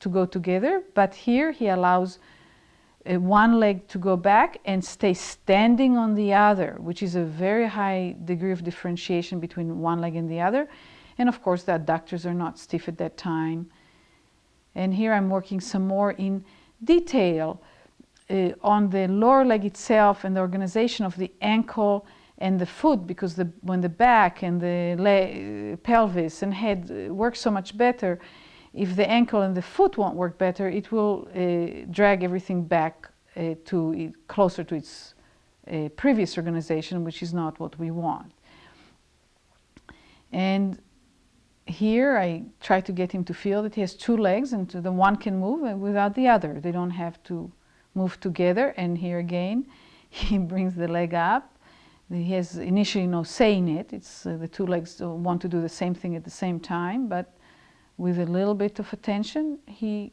to go together, but here he allows one leg to go back and stay standing on the other, which is a very high degree of differentiation between one leg and the other. And of course the adductors are not stiff at that time. And here I'm working some more in detail on the lower leg itself and the organization of the ankle and the foot, because when the back and the pelvis and head work so much better, if the ankle and the foot won't work better, it will drag everything back closer to its previous organization, which is not what we want. And here I try to get him to feel that he has two legs and the one can move without the other. They don't have to move together. And here again, he brings the leg up. He has initially no say in it. It's the two legs want to do the same thing at the same time, but with a little bit of attention, he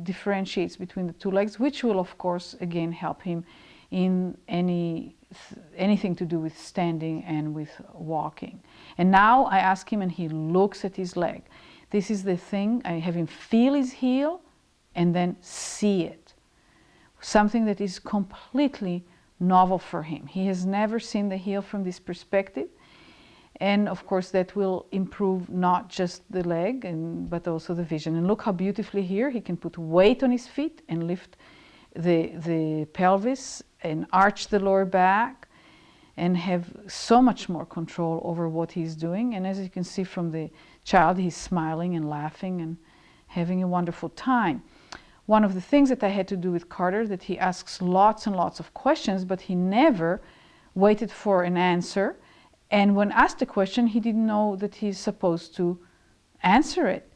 differentiates between the two legs, which will, of course, again help him in anything to do with standing and with walking. And now I ask him and he looks at his leg. This is the thing, I have him feel his heel and then see it. Something that is completely novel for him. He has never seen the heel from this perspective. And of course that will improve not just the leg but also the vision. And look how beautifully here he can put weight on his feet and lift the pelvis and arch the lower back and have so much more control over what he's doing. And as you can see from the child, he's smiling and laughing and having a wonderful time. One of the things that I had to do with Carter, that he asks lots and lots of questions, but he never waited for an answer. And when asked a question, he didn't know that he's supposed to answer it.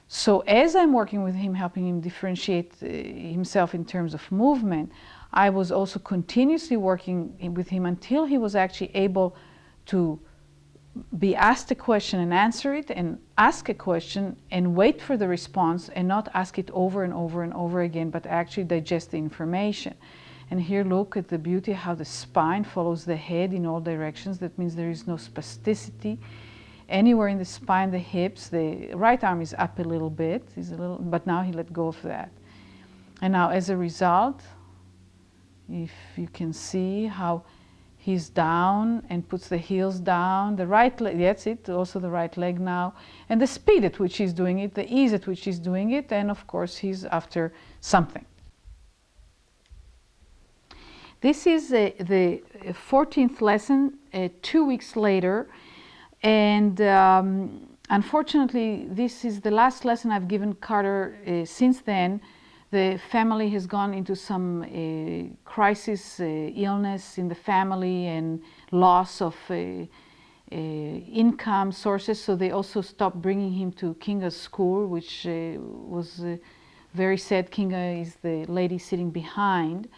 So as I'm working with him, helping him differentiate himself in terms of movement, I was also continuously working with him until he was actually able to be asked a question and answer it, and ask a question and wait for the response and not ask it over and over and over again, but actually digest the information. And here look at the beauty, how the spine follows the head in all directions. That means there is no spasticity anywhere in the spine, the hips. The right arm is up a little bit, but now he let go of that. And now as a result, if you can see how he's down and puts the heels down, the right leg, that's it, also the right leg now, and the speed at which he's doing it, the ease at which he's doing it, and of course he's after something. This is the 14th lesson 2 weeks later, and unfortunately this is the last lesson I've given Carter. Since then the family has gone into some crisis, illness in the family and loss of income sources, so they also stopped bringing him to Kinga's school, which was very sad. Kinga is the lady sitting behind,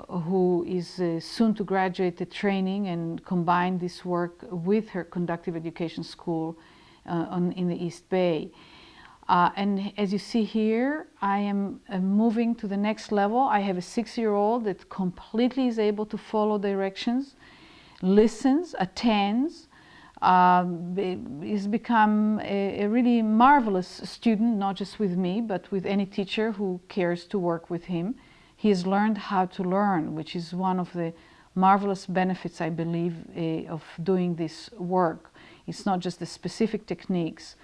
who is soon to graduate the training and combine this work with her conductive education school in the East Bay. And as you see here, I am moving to the next level. I have a 6-year-old that completely is able to follow directions, listens, attends, has become a really marvelous student, not just with me, but with any teacher who cares to work with him. He has learned how to learn, which is one of the marvelous benefits, I believe, of doing this work. It's not just the specific techniques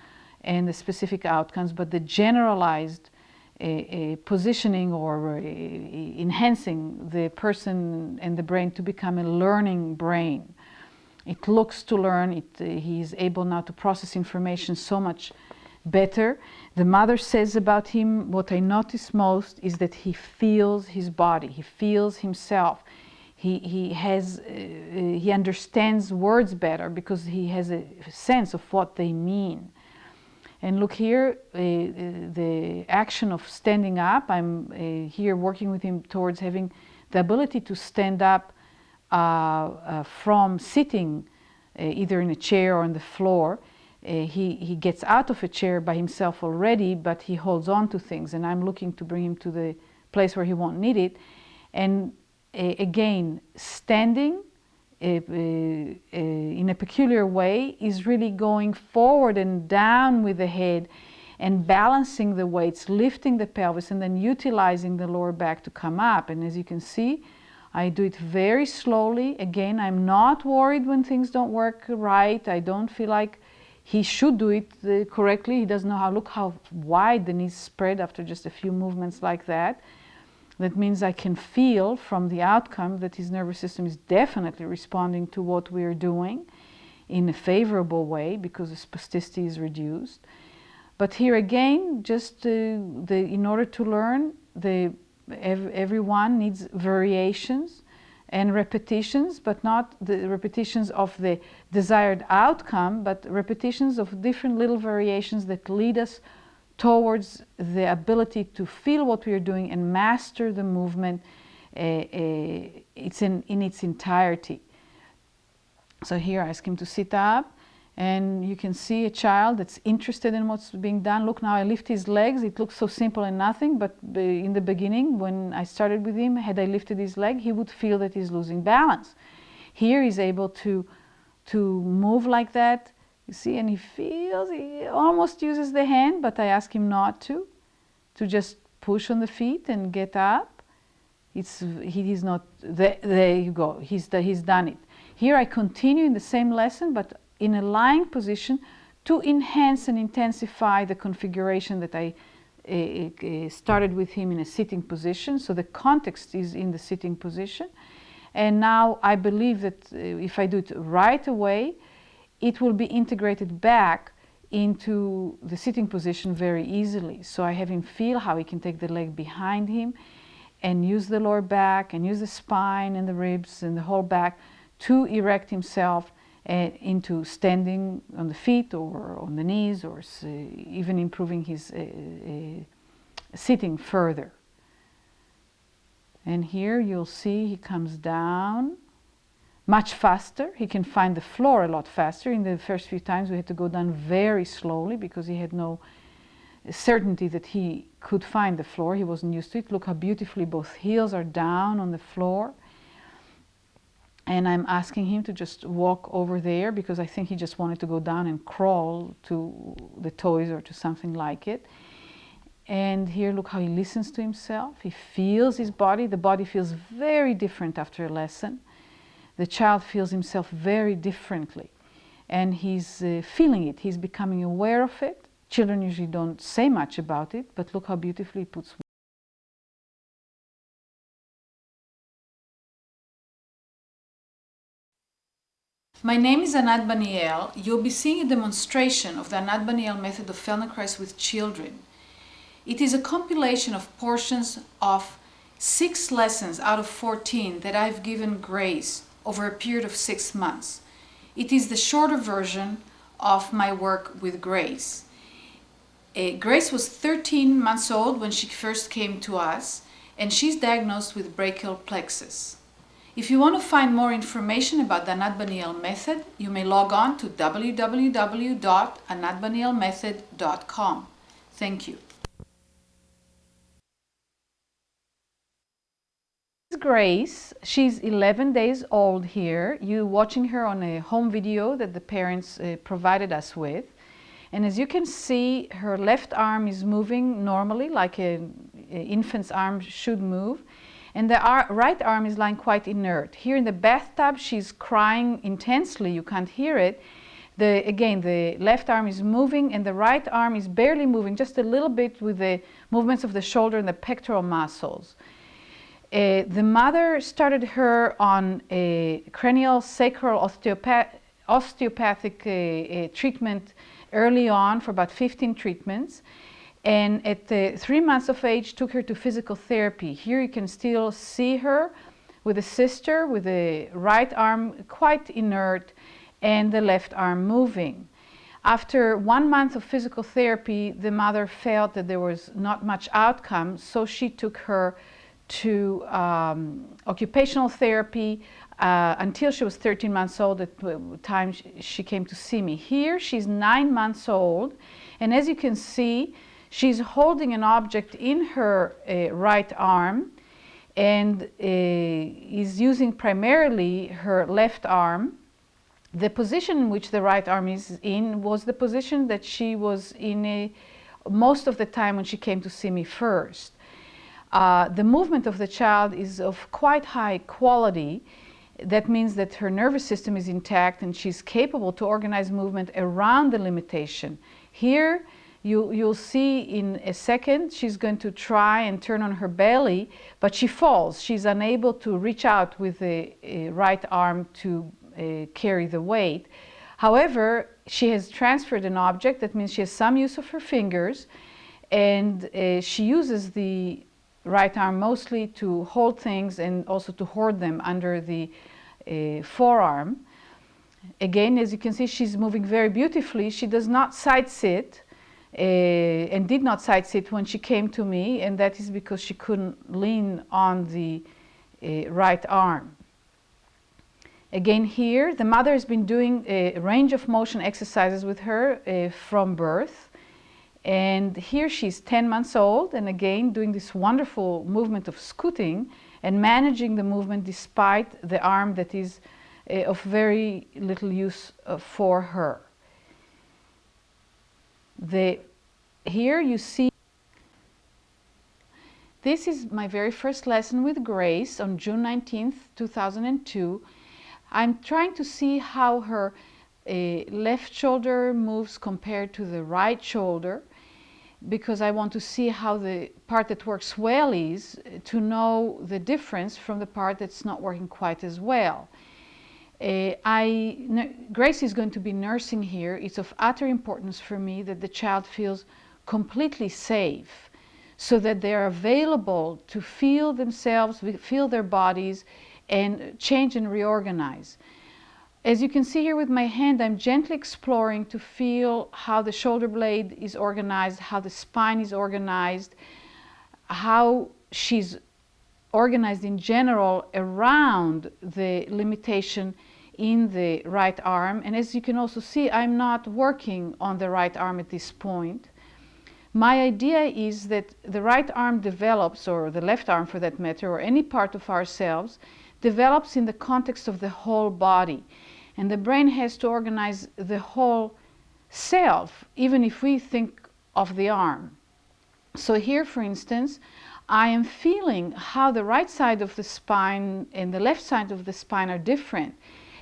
and the specific outcomes, but the generalized positioning or enhancing the person and the brain to become a learning brain. It looks to learn, he is able now to process information so much better. The mother says about him, what I notice most is that he feels his body, he feels himself. He understands words better because he has a sense of what they mean. And look here, the action of standing up, I'm here working with him towards having the ability to stand up from sitting either in a chair or on the floor. He gets out of a chair by himself already, but he holds on to things, and I'm looking to bring him to the place where he won't need it. And again, standing in a peculiar way is really going forward and down with the head and balancing the weights, lifting the pelvis, and then utilizing the lower back to come up. And as you can see, I do it very slowly. Again, I'm not worried when things don't work right. I don't feel like he should do it correctly. He doesn't know how. Look how wide the knees spread after just a few movements like that. That means I can feel from the outcome that his nervous system is definitely responding to what we're doing in a favorable way because the spasticity is reduced. But here again, just in order to learn, everyone needs variations and repetitions, but not the repetitions of the desired outcome, but repetitions of different little variations that lead us towards the ability to feel what we are doing and master the movement it's in its entirety. So here I ask him to sit up, and you can see a child that's interested in what's being done. Look, now I lift his legs. It looks so simple and nothing, but in the beginning, when I started with him, had I lifted his leg, he would feel that he's losing balance. Here he's able to move like that. You see, and he feels, he almost uses the hand, but I ask him not to just push on the feet and get up. He's not, there you go, he's done it. Here I continue in the same lesson, but in a lying position to enhance and intensify the configuration that I started with him in a sitting position. So the context is in the sitting position. And now I believe that if I do it right away, it will be integrated back into the sitting position very easily. So I have him feel how he can take the leg behind him and use the lower back and use the spine and the ribs and the whole back to erect himself into standing on the feet or on the knees, or even improving his sitting further. And here you'll see he comes down much faster. He can find the floor a lot faster. In the first few times we had to go down very slowly because he had no certainty that he could find the floor. He wasn't used to it. Look how beautifully both heels are down on the floor. And I'm asking him to just walk over there because I think he just wanted to go down and crawl to the toys or to something like it. And here, look how he listens to himself. He feels his body. The body feels very different after a lesson. The child feels himself very differently. And he's feeling it. He's becoming aware of it. Children usually don't say much about it, but look how beautifully he puts. My name is Anat Baniel. You'll be seeing a demonstration of the Anat Baniel method of Feldenkrais with children. It is a compilation of portions of 6 lessons out of 14 that I've given Grace over a period of 6 months. It is the shorter version of my work with Grace. Grace was 13 months old when she first came to us, and she's diagnosed with brachial plexus. If you want to find more information about the Anat Baniel method, you may log on to www.anatbanielmethod.com. Thank you. Grace, she's 11 days old here. You're watching her on a home video that the parents provided us with. And as you can see, her left arm is moving normally, like an infant's arm should move. And the right arm is lying quite inert. Here in the bathtub, she's crying intensely. You can't hear it. Again, the left arm is moving and the right arm is barely moving, just a little bit with the movements of the shoulder and the pectoral muscles. The mother started her on a cranial sacral osteopathic treatment early on for about 15 treatments. And at 3 months of age, took her to physical therapy. Here you can still see her with a sister with the right arm quite inert and the left arm moving. After 1 month of physical therapy, the mother felt that there was not much outcome, so she took her to occupational therapy until she was 13 months old, at the time she came to see me. Here she's 9 months old, and as you can see, she's holding an object in her right arm and is using primarily her left arm. The position in which the right arm is in was the position that she was in most of the time when she came to see me first. The movement of the child is of quite high quality. That means that her nervous system is intact and she's capable to organize movement around the limitation. Here, you'll see in a second, she's going to try and turn on her belly, but she falls. She's unable to reach out with the right arm to carry the weight. However, she has transferred an object. That means she has some use of her fingers, and she uses the right arm mostly to hold things and also to hoard them under the forearm. Again, as you can see, she's moving very beautifully. She does not side sit and did not side sit when she came to me, and that is because she couldn't lean on the right arm. Again, here, the mother has been doing a range of motion exercises with her from birth. And here she's 10 months old, and again doing this wonderful movement of scooting and managing the movement despite the arm that is of very little use for her. Here you see, this is my very first lesson with Grace on June 19th, 2002. I'm trying to see how her left shoulder moves compared to the right shoulder, because I want to see how the part that works well is, to know the difference from the part that's not working quite as well. Grace is going to be nursing here. It's of utter importance for me that the child feels completely safe, so that they're available to feel themselves, feel their bodies, and change and reorganize. As you can see here with my hand, I'm gently exploring to feel how the shoulder blade is organized, how the spine is organized, how she's organized in general around the limitation in the right arm. And as you can also see, I'm not working on the right arm at this point. My idea is that the right arm develops, or the left arm for that matter, or any part of ourselves, develops in the context of the whole body. And the brain has to organize the whole self, even if we think of the arm. So here, for instance, I am feeling how the right side of the spine and the left side of the spine are different,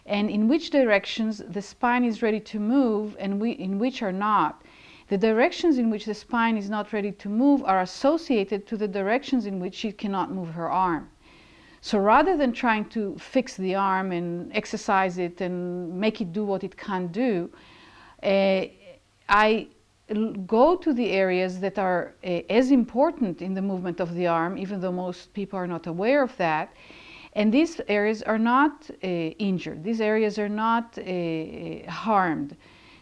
and in which directions the spine is ready to move and in which are not. The directions in which the spine is not ready to move are associated to the directions in which she cannot move her arm. So rather than trying to fix the arm and exercise it and make it do what it can't do, I go to the areas that are as important in the movement of the arm, even though most people are not aware of that. And these areas are not injured. These areas are not harmed.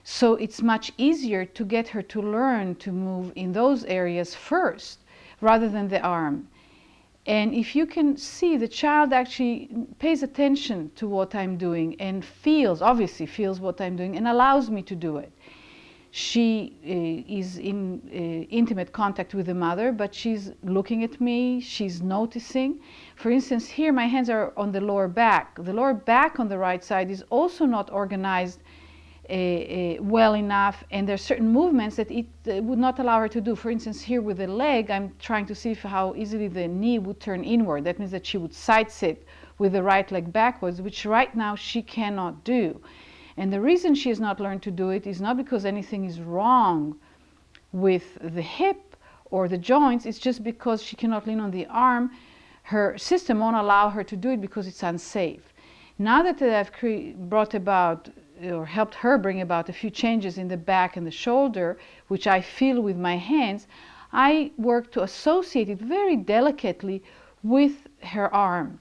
So it's much easier to get her to learn to move in those areas first, rather than the arm. And if you can see, the child actually pays attention to what I'm doing and obviously feels what I'm doing and allows me to do it. She is in intimate contact with the mother, but she's looking at me, she's noticing. For instance, here my hands are on the lower back. The lower back on the right side is also not organized well enough, and there are certain movements that it would not allow her to do. For instance, here with the leg, I'm trying to see how easily the knee would turn inward. That means that she would side sit with the right leg backwards, which right now she cannot do. And the reason she has not learned to do it is not because anything is wrong with the hip or the joints, it's just because she cannot lean on the arm. Her system won't allow her to do it because it's unsafe. Now that I've brought about or helped her bring about a few changes in the back and the shoulder, which I feel with my hands, I work to associate it very delicately with her arm.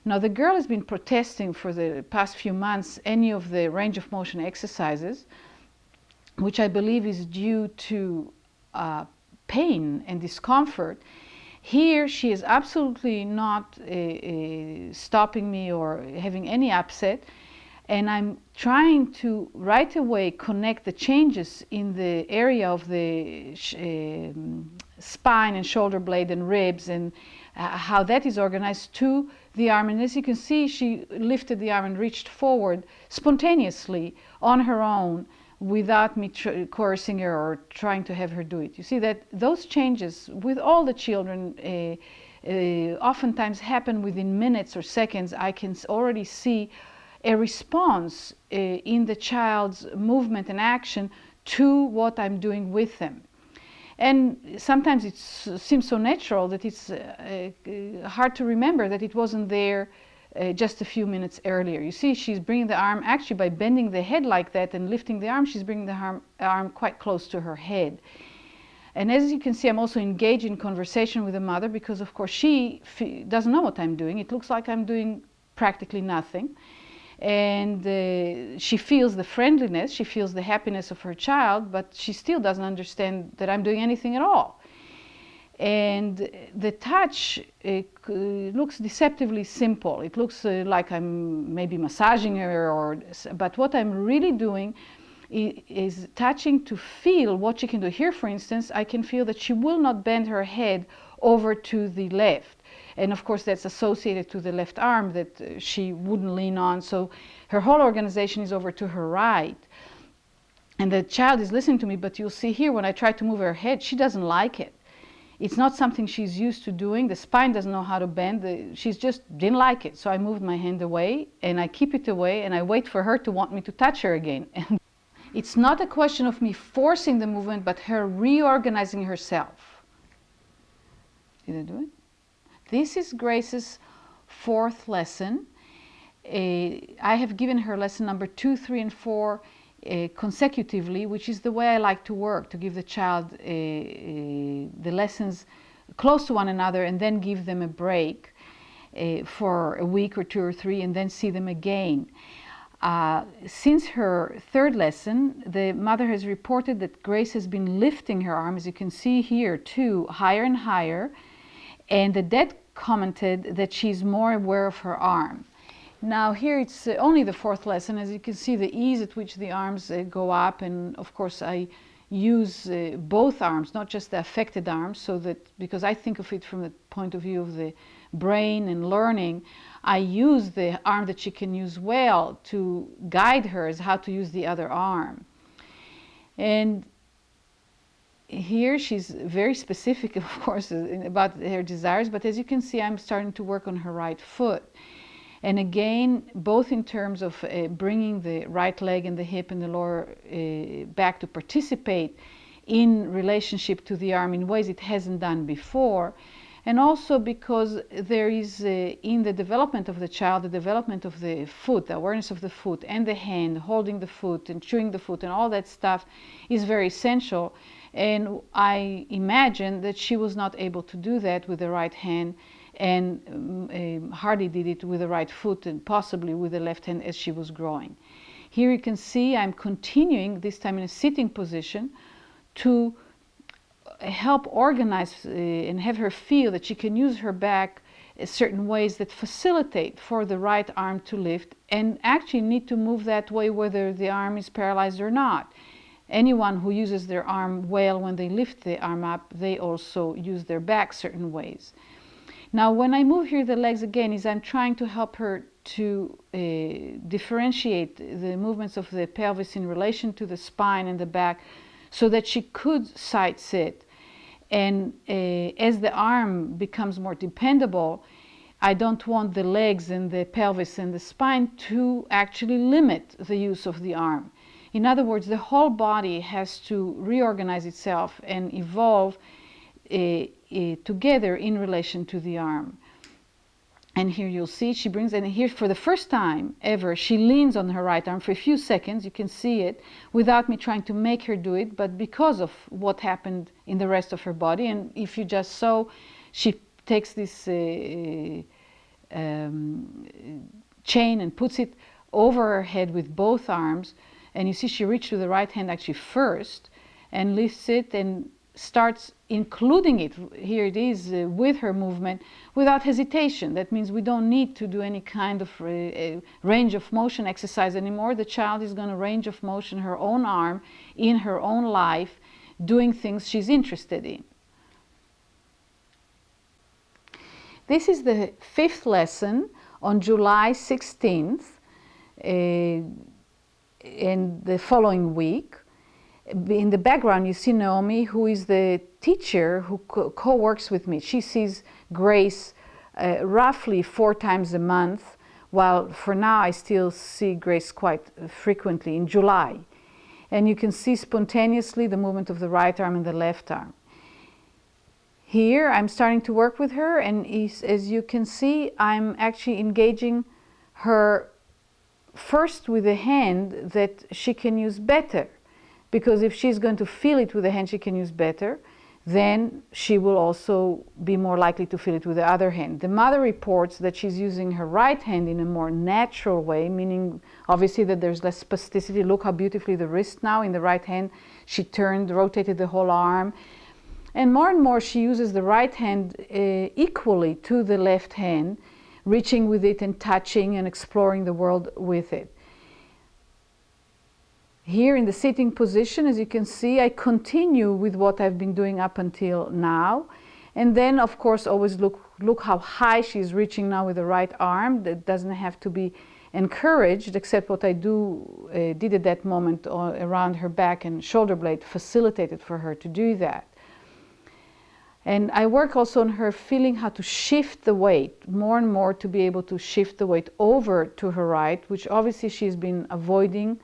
Now, the girl has been protesting for the past few months any of the range of motion exercises, which I believe is due to pain and discomfort. Here, she is absolutely not stopping me or having any upset. And I'm trying to right away connect the changes in the area of the spine and shoulder blade and ribs, and how that is organized to the arm. And as you can see, she lifted the arm and reached forward spontaneously on her own without me coercing her or trying to have her do it. You see that those changes with all the children oftentimes happen within minutes or seconds. I can already see a response in the child's movement and action to what I'm doing with them. And sometimes it seems so natural that it's hard to remember that it wasn't there just a few minutes earlier. You see, she's bringing the arm, actually by bending the head like that and lifting the arm, she's bringing the arm quite close to her head. And as you can see, I'm also engaged in conversation with the mother because, of course, she doesn't know what I'm doing. It looks like I'm doing practically nothing. And she feels the friendliness, she feels the happiness of her child, but she still doesn't understand that I'm doing anything at all. And the touch looks deceptively simple. It looks like I'm maybe massaging her, but what I'm really doing is touching to feel what she can do. Here, for instance, I can feel that she will not bend her head over to the left. And of course, that's associated to the left arm that she wouldn't lean on. So her whole organization is over to her right. And the child is listening to me, but you'll see here when I try to move her head, she doesn't like it. It's not something she's used to doing. The spine doesn't know how to bend. She's just didn't like it. So I moved my hand away and I keep it away and I wait for her to want me to touch her again. And it's not a question of me forcing the movement, but her reorganizing herself. Did I do it? This is Grace's 4th lesson. I have given her lesson number 2, 3, and 4 consecutively, which is the way I like to work, to give the child the lessons close to one another and then give them a break for a week or 2 or 3 and then see them again. Since her 3rd lesson, the mother has reported that Grace has been lifting her arm, as you can see here too, higher and higher. And the dad commented that she's more aware of her arm. Now here it's only the 4th lesson. As you can see, the ease at which the arms go up, and of course I use both arms, not just the affected arms, so that, because I think of it from the point of view of the brain and learning, I use the arm that she can use well to guide her as how to use the other arm. And here she's very specific, of course, about her desires, but as you can see, I'm starting to work on her right foot. And again, both in terms of bringing the right leg and the hip and the lower back to participate in relationship to the arm in ways it hasn't done before, and also because there is in the development of the child, the development of the foot, the awareness of the foot and the hand, holding the foot and chewing the foot and all that stuff is very essential. And I imagine that she was not able to do that with the right hand and hardly did it with the right foot and possibly with the left hand as she was growing. Here you can see I'm continuing, this time in a sitting position, to help organize and have her feel that she can use her back in certain ways that facilitate for the right arm to lift, and actually need to move that way whether the arm is paralyzed or not. Anyone who uses their arm well when they lift the arm up, they also use their back certain ways. Now when I move here the legs again, is I'm trying to help her to differentiate the movements of the pelvis in relation to the spine and the back so that she could side sit. And as the arm becomes more dependable, I don't want the legs and the pelvis and the spine to actually limit the use of the arm. In other words, the whole body has to reorganize itself and evolve together in relation to the arm. And here you'll see she brings, and here for the first time ever, she leans on her right arm for a few seconds. You can see it without me trying to make her do it, but because of what happened in the rest of her body. And if you just saw, she takes this chain and puts it over her head with both arms. And you see she reached to the right hand actually first and lifts it and starts including it, here it is, with her movement without hesitation. That means we don't need to do any kind of range of motion exercise anymore. The child is going to range of motion her own arm in her own life, doing things she's interested in. This is the 5th lesson on July 16th. in the following week. In the background, you see Naomi, who is the teacher who co-works with me. She sees Grace roughly 4 times a month, while for now I still see Grace quite frequently in July. And you can see spontaneously the movement of the right arm and the left arm. Here I'm starting to work with her, and as you can see, I'm actually engaging her first with a hand that she can use better. Because if she's going to feel it with the hand she can use better, then she will also be more likely to feel it with the other hand. The mother reports that she's using her right hand in a more natural way, meaning obviously that there's less spasticity. Look how beautifully the wrist now in the right hand. She turned, rotated the whole arm. And more she uses the right hand equally to the left hand, reaching with it and touching and exploring the world with it. Here in the sitting position, as you can see, I continue with what I've been doing up until now. And then, of course, always look how high she's reaching now with the right arm. That doesn't have to be encouraged, except what I did at that moment around her back and shoulder blade facilitated for her to do that. And I work also on her feeling how to shift the weight more and more, to be able to shift the weight over to her right, which obviously she's been avoiding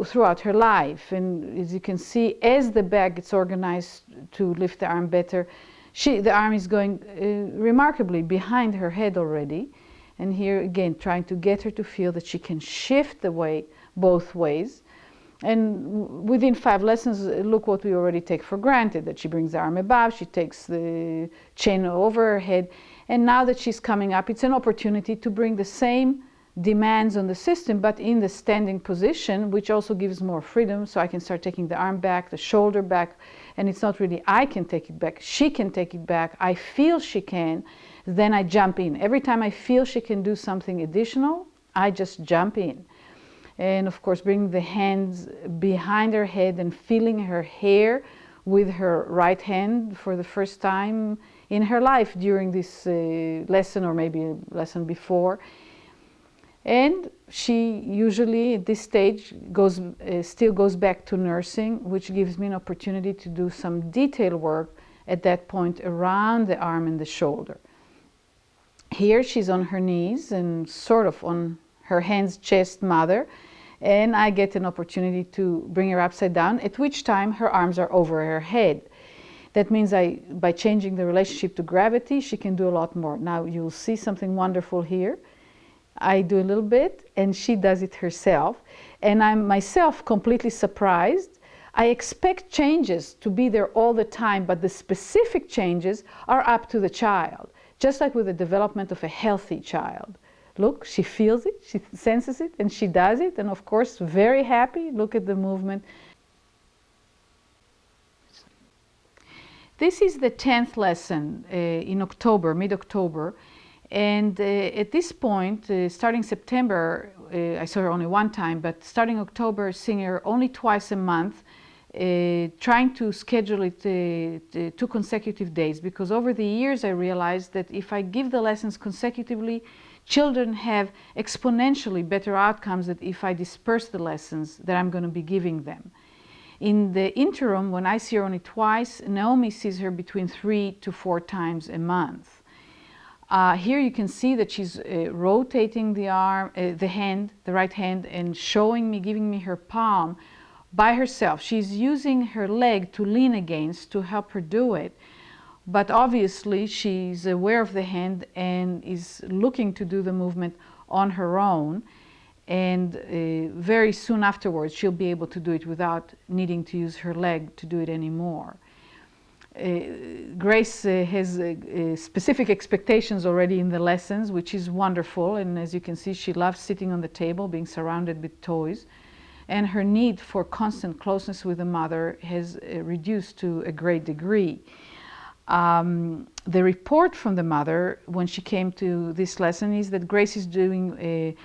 throughout her life. And as you can see, as the back gets organized to lift the arm better, the arm is going remarkably behind her head already. And here again, trying to get her to feel that she can shift the weight both ways. And within 5 lessons, look what we already take for granted, that she brings the arm above, she takes the chain over her head. And now that she's coming up, it's an opportunity to bring the same demands on the system, but in the standing position, which also gives more freedom. So I can start taking the arm back, the shoulder back, and it's not really I can take it back, she can take it back. I feel she can, then I jump in. Every time I feel she can do something additional, I just jump in. And of course, bring the hands behind her head and feeling her hair with her right hand for the first time in her life during this lesson, or maybe a lesson before. And she usually at this stage still goes back to nursing, which gives me an opportunity to do some detail work at that point around the arm and the shoulder. Here she's on her knees and sort of on her hands, chest, mother, and I get an opportunity to bring her upside down, at which time her arms are over her head. That means by changing the relationship to gravity, she can do a lot more. Now you'll see something wonderful here. I do a little bit and she does it herself, and I'm myself completely surprised. I expect changes to be there all the time, but the specific changes are up to the child, just like with the development of a healthy child. Look, she feels it, she senses it, and she does it, and of course very happy. Look at the movement. This is the 10th lesson in October, mid-October. And at this point, starting September, I saw her only 1 time, but starting October, seeing her only twice a month, trying to schedule it 2 consecutive days, because over the years I realized that if I give the lessons consecutively, children have exponentially better outcomes than if I disperse the lessons that I'm going to be giving them. In the interim, when I see her only twice, Naomi sees her between 3 to 4 times a month. Here you can see that she's rotating the arm, the right hand, and showing me, giving me her palm by herself. She's using her leg to lean against to help her do it. But obviously she's aware of the hand and is looking to do the movement on her own. And very soon afterwards, she'll be able to do it without needing to use her leg to do it anymore. Grace has specific expectations already in the lessons, which is wonderful. And as you can see, she loves sitting on the table, being surrounded with toys. And her need for constant closeness with the mother has reduced to a great degree. The report from the mother when she came to this lesson is that Grace is doing